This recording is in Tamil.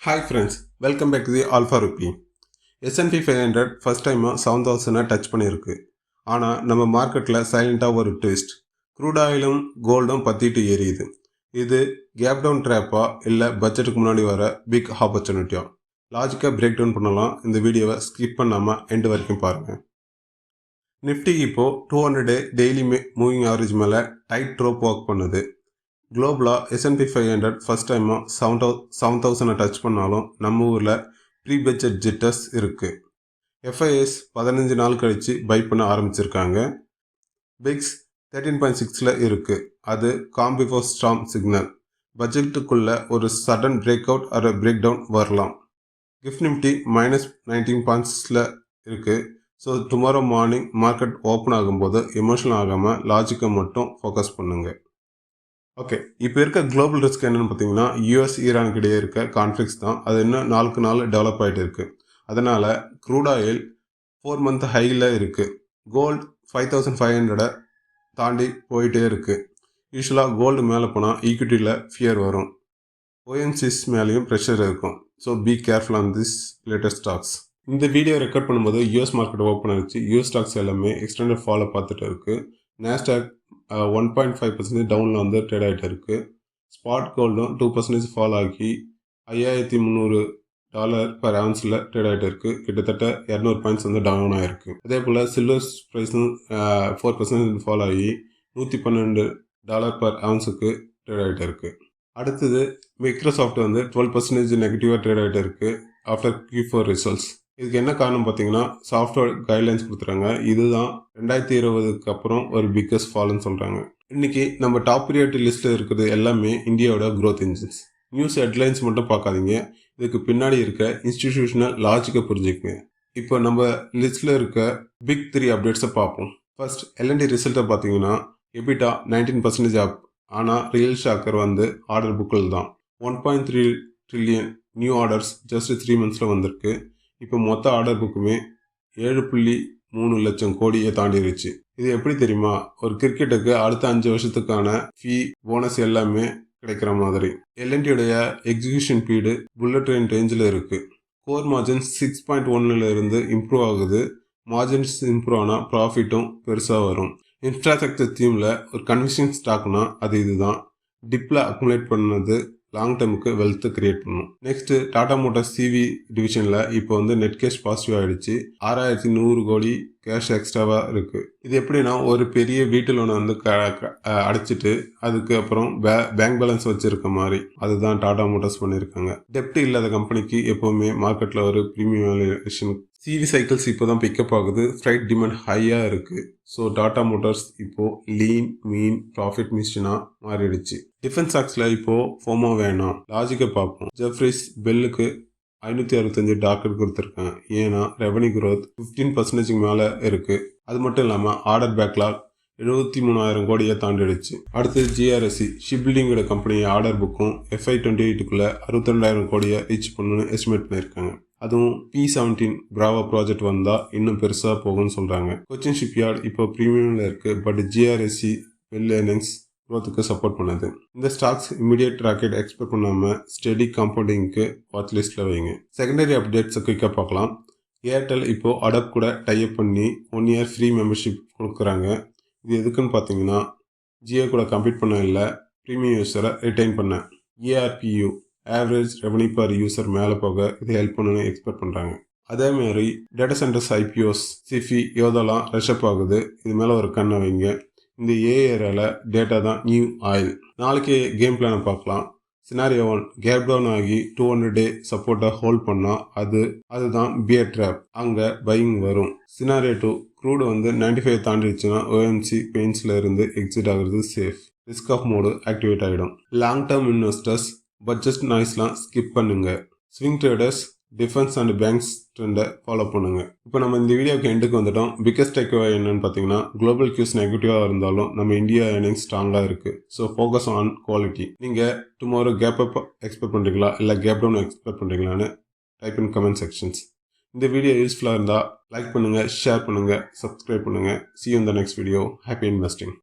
Hi friends, welcome back to the Alpha Rupee. S&P 500 first time 7000 touch பண்ணியிருக்கு. ஆனால் நம்ம மார்க்கெட்டில் சைலண்ட்டாக ஒரு ட்விஸ்ட். க்ரூட் ஆயிலும் கோல்டும் பற்றிட்டு எரியுது. இது கேப் டவுன் ட்ராப்பா இல்லை பட்ஜெட்டுக்கு முன்னாடி வர பிக் ஆப்பர்ச்சுனிட்டியா? லாஜிக்காக பிரேக் டவுன் பண்ணலாம். இந்த வீடியோவை ஸ்கிப் பண்ணாமல் எண்டு வரைக்கும் பாருங்கள். நிஃப்டி இப்போ 200 டெய்லி மூவிங் ஆவரேஜ் மேலே டைட் ரோப் ஒர்க் பண்ணுது. குளோபலாக S&P 500 ஃபஸ்ட் டைமாக 7000 டச் பண்ணாலும் நம்ம ஊரில் ப்ரீ பட்ஜெட் ஜிட்டர்ஸ் இருக்குது. FIS 15 நாள் கழித்து பை பண்ண ஆரம்பிச்சிருக்காங்க. பிக்ஸ் 13.6 இருக்குது. அது காம் பிஃபோர் ஸ்டார்ம் சிக்னல். பட்ஜெட்டுக்குள்ளே ஒரு சடன் பிரேக் அவுட் ஒரு பிரேக் டவுன் வரலாம். கிஃப்ட் நிஃப்டி -19 பாயிண்ட்ஸில் இருக்குது. So tomorrow morning market open ஆகும்போது எமோஷனல் ஆகாமல் லாஜிக்கை மட்டும் ஃபோக்கஸ் பண்ணுங்கள். ஓகே, இப்போ இருக்க குளோபல் ரிஸ்க் என்னென்னு பார்த்தீங்கன்னா யூஎஸ் ஈரானுக்கு இடையே இருக்க கான்ஃப்ளிக்ஸ் தான். அது இன்னும் நாளுக்கு நாள் டெவலப் ஆகிட்டு இருக்குது. அதனால் க்ரூட் ஆயில் 4 மந்த் ஹையில் இருக்குது. கோல்டு 5500 தாண்டி போயிட்டே இருக்குது. யூஸ்வலாக கோல்டு மேலே போனால் ஈக்விட்டியில் ஃபியர் வரும். OMCs மேலேயும் ப்ரெஷர் இருக்கும். So be careful on this latest stocks. இந்த வீடியோ ரெக்கார்ட் பண்ணும்போது யூஎஸ் மார்க்கெட் ஓப்பன் ஆகிடுச்சு. யூஎஸ் ஸ்டாக்ஸ் எல்லாமே எக்ஸ்டெண்டட் ஃபாலோ பார்த்துட்டு இருக்குது. நாஸ்டாக் 1.5% டவுனில் வந்து ட்ரேட் ஆகிட்டு இருக்குது. ஸ்பாட் கோல்டும் 2% ஃபால் ஆகி $5300 பர் ஆன்ஸில் ட்ரேட் ஆகிட்டு இருக்குது. கிட்டத்தட்ட 200 பாயிண்ட்ஸ் வந்து டவுன் ஆகிருக்கு. அதே போல் சில்வர் ப்ரைஸும் 4% ஃபால் ஆகி $112 பர் ஆன்ஸுக்கு ட்ரேட் ஆகிட்டு இருக்குது. அடுத்தது மைக்ரோசாஃப்ட் வந்து 12% நெகட்டிவாக ட்ரேட் ஆகிட்டு இருக்குது ஆஃப்டர் Q4 ரிசல்ட்ஸ். இதுக்கு என்ன காரணம் பார்த்தீங்கன்னா சாஃப்ட்வேர் கைட்லைன்ஸ் கொடுத்துறாங்க. இதுதான் 2020க்கு அப்புறம் ஒரு பிக்கஸ்ட் ஃபால்னு சொல்கிறாங்க. இன்றைக்கி நம்ம டாப் ப்ரியாரிட்டி லிஸ்ட்டில் இருக்கிறது எல்லாமே இந்தியாவோட க்ரோத் இன்ஜின்ஸ். நியூஸ் ஹெட்லைன்ஸ் மட்டும் பார்க்காதீங்க, இதுக்கு பின்னாடி இருக்க இன்ஸ்டிடியூஷனல் லாஜிக்கை புரிஞ்சுக்குங்க. இப்போ நம்ம லிஸ்ட்டில் இருக்க பிக் 3 அப்டேட்ஸை பார்ப்போம். ஃபர்ஸ்ட் L&T ரிசல்ட்டை பார்த்தீங்கன்னா EBITDA 19% அப். ஆனால் ரியல் ஷாக்கர் வந்து ஆர்டர் புக்கில் தான். 1.3 ட்ரில்லியன் நியூ ஆர்டர்ஸ் ஜஸ்ட் 3 மந்த்ஸில் வந்திருக்கு. இப்போ மொத்த ஆர்டர் புக்குமே 7.3 லட்சம் கோடியை தாண்டிடுச்சு. இது எப்படி தெரியுமா? ஒரு கிரிக்கெட்டுக்கு அடுத்த 5 வருஷத்துக்கான ஃபீ போனஸ் எல்லாமே கிடைக்கிற மாதிரி. L&Tயோடைய எக்ஸிகியூஷன் ஸ்பீடு புல்லட் ட்ரெயின் ரேஞ்சில் இருக்குது. கோர் மார்ஜின்ஸ் 6.1 இருந்து இம்ப்ரூவ் ஆகுது. மார்ஜின்ஸ் இம்ப்ரூவ் ஆனால் ப்ராஃபிட்டும் பெருசாக வரும். இன்ஃப்ராஸ்ட்ரக்சர் தீமில் ஒரு கன்விஷன் ஸ்டாக்னா அது இதுதான். டிப்பில் அக்குமுலேட் பண்ணது லாங் டேர்முக்கு வெல்த்தை கிரியேட் பண்ணும். நெக்ஸ்ட்டு டாடா மோட்டார்ஸ் CV டிவிஷனில் இப்போ வந்து நெட் கேஷ் பாசிட்டிவ் ஆகிடுச்சு. 6100 கோடி கேஷ் எக்ஸ்ட்ராவாக இருக்குது. இது எப்படின்னா ஒரு பெரிய வீட்டு லோனை வந்து அடைச்சிட்டு அதுக்கு அப்புறம் பேங்க் பேலன்ஸ் வச்சுருக்க மாதிரி. அதுதான் டாடா மோட்டார்ஸ் பண்ணியிருக்காங்க. டெப்ட் இல்லாத கம்பெனிக்கு எப்போவுமே மார்க்கெட்டில் ஒரு ப்ரீமியம் வேல்யூவேஷன். CV சைக்கிள்ஸ் இப்போ தான் பிக்கப் ஆகுது. ஃப்ரைட் டிமாண்ட் ஹையாக இருக்குது. ஸோ டாடா மோட்டார்ஸ் இப்போது லீன் மீன் ப்ராஃபிட் மிஷினாக மாறிடுச்சு. டிஃபென்ஸ் ஸ்டாக்ஸில் இப்போது ஃபோமோ வேணாம், லாஜிக்கை பார்ப்போம். ஜெஃப்ரிஸ் பெல்லுக்கு 565 டார்கெட் கொடுத்துருக்காங்க. ஏன்னா ரெவன்யூ க்ரோத் 15% மேலே இருக்குது. அது மட்டும் இல்லாமல் ஆர்டர் பேக்லாக் 73,000 கோடியை தாண்டிடுச்சு. அடுத்தது GRSC ஷிப்பில்டிங்கோட கம்பெனி ஆர்டர் புக்கும் FY28க்குள்ளே 62,000 கோடியை ரீச் பண்ணணும்னு எஸ்டிமேட் பண்ணியிருக்காங்க. அதுவும் P17 பிராவோ ப்ராஜெக்ட் வந்தால் இன்னும் பெருசாக போகும்னு சொல்கிறாங்க. கொச்சின் ஷிப்யார்ட் இப்போ ப்ரீமியமில் இருக்குது. பட் GRSC வெல் ஏர்னிங்ஸ் க்ரோத்துக்கு சப்போர்ட் பண்ணுது. இந்த ஸ்டாக்ஸ் இமீடியட் ராக்கெட் எக்ஸ்பெக்ட் பண்ணாமல் ஸ்டெடி காம்பவுண்டிங்க்கு வாட்ச் லிஸ்ட்டில் வைங்க. செகண்டரி அப்டேட்ஸை குயிக்காக பார்க்கலாம். ஏர்டெல் இப்போது அடாப் கூட டைப் பண்ணி 1 இயர் ஃப்ரீ மெம்பர்ஷிப் கொடுக்குறாங்க. இது எதுக்குன்னு பார்த்தீங்கன்னா ஜியோ கூட கம்ப்ளீட் பண்ண இல்லை, ப்ரீமியம் யூஸரை ரிட்டைன் பண்ண. ARPU average revenue per user மேலே போக இது ஹெல்ப் பண்ணணும்னு எக்ஸ்பெக்ட் பண்ணுறாங்க. அதேமாதிரி டேட்டா சென்டர்ஸ் IPOs சிஃபி யோதெல்லாம் ரஷ்அப் ஆகுது. இது மேலே ஒரு கண்ணை வைங்க. இந்த ஏரியாவில் டேட்டா தான் நியூ ஆயில். நாளைக்கு கேம் பிளானை பார்க்கலாம். சினாரியோ 1 கேப் டவுன் ஆகி 200 டே சப்போர்ட்டை ஹோல்ட் பண்ணால் அதுதான் பியர் ட்ராப். அங்கே பையிங் வரும். சினாரியோ 2 க்ரூடு வந்து 95 தாண்டிடுச்சுன்னா OMC பெயின்ஸில் இருந்து எக்ஸிட் ஆகுறது safe. Risk off mode activate ஆகிடும். லாங் டேர்ம் இன்வெஸ்டர்ஸ் பட்ஜெட் நாய்ஸ்லாம் ஸ்கிப் பண்ணுங்க. Swing traders defence and banks ட்ரெண்டை ஃபாலோ பண்ணுங்க. இப்போ நம்ம இந்த வீடியோக்கு எண்டுக்கு வந்துட்டோம். பிக்கஸ்ட் டேக்அவே என்னன்னு பார்த்தீங்கன்னா குளோபல் கியூஸ் நெகட்டிவாக இருந்தாலும் நம்ம இந்தியா ஏர்னிங்ஸ் ஸ்ட்ராங்காக இருக்குது. So focus on quality. நீங்கள் டுமாரோ கேப் அப் எக்ஸ்பெக்ட் பண்ணுறீங்களா இல்லை கேப் டவுன் எக்ஸ்பெக்ட் பண்ணுறீங்களான்னு டைப் இன் கமெண்ட் செக்ஷன்ஸ். இந்த வீடியோ யூஸ்ஃபுல்லாக இருந்தால் லைக் பண்ணுங்கள், ஷேர் பண்ணுங்கள், சப்ஸ்கிரைப் பண்ணுங்கள். See you in the next video. Happy investing.